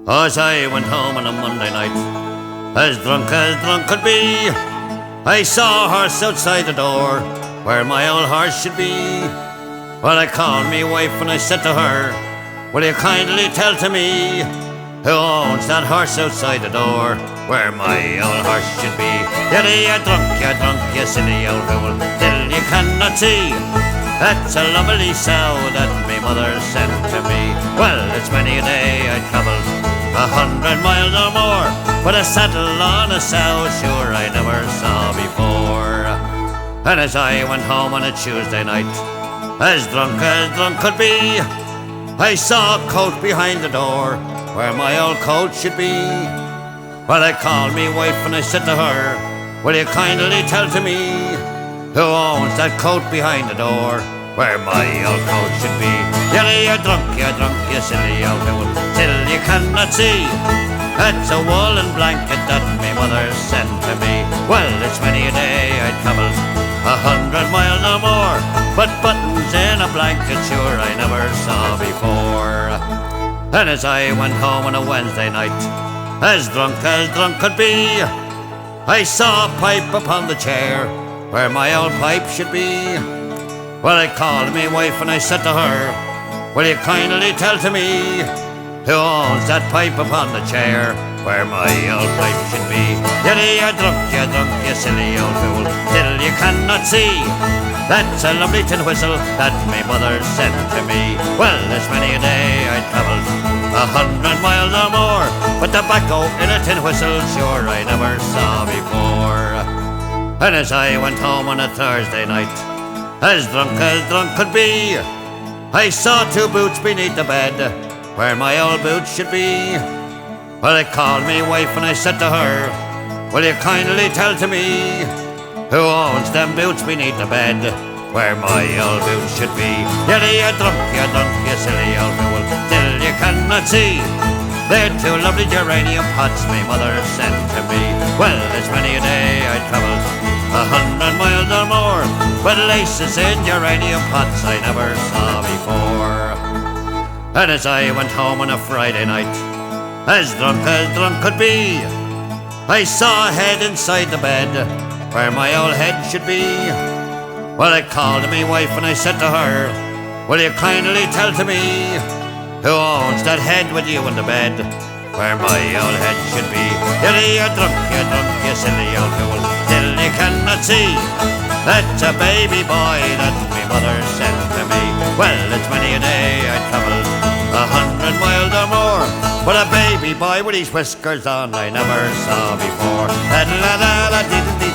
As I went home on a Monday night, as drunk could be, I saw a horse outside the door, where my old horse should be. Well, I called me wife and I said to her, will you kindly tell to me, who owns that horse outside the door, where my old horse should be? You're drunk, you silly old fool, till you cannot see. That's a lovely sow that me mother sent to me. Well, it's many a day I travelled 100 miles or more, but a saddle on a sow, sure I never saw before. And as I went home on a Tuesday night, as drunk could be, I saw a coat behind the door, where my old coat should be. Well, I called me wife and I said to her, will you kindly tell to me, who owns that coat behind the door, where my old coat should be? You're drunk, you silly old fool, till you cannot see. That's a woolen blanket that me mother sent to me. Well, it's many a day I travelled 100 miles or more, but buttons in a blanket, sure I never saw before. And as I went home on a Wednesday night, as drunk could be, I saw a pipe upon the chair, where my old pipe should be. Well, I called me wife and I said to her, will you kindly tell to me, who owns that pipe upon the chair, where my old pipe should be? You're drunk, you silly old fool, till you cannot see. That's a lovely tin whistle that my mother sent to me. Well, it's many a day I travelled 100 miles or more, but tobacco in a tin whistle, sure I never saw before. And as I went home on a Thursday night, as drunk could be, I saw two boots beneath the bed, where my old boots should be. Well, I called me wife and I said to her, will you kindly tell to me, who owns them boots beneath the bed, where my old boots should be? You're drunk, you silly old fool, till you cannot see. They're two lovely geranium pots my mother sent to me. Well, it's many a day I travelled 100 miles or more, but laces in geranium pots I never saw before. And as I went home on a Friday night, as drunk could be, I saw a head inside the bed, where my old head should be. Well, I called me wife and I said to her, will you kindly tell to me, who owns that head with you in the bed, where my old head should be? You're drunk, you silly old fool, till you cannot see. That's a baby boy that my mother sent to me. Well, it's many a day I travelled 100 miles or more, but a baby boy with his whiskers on I never saw before. La la la la dee dee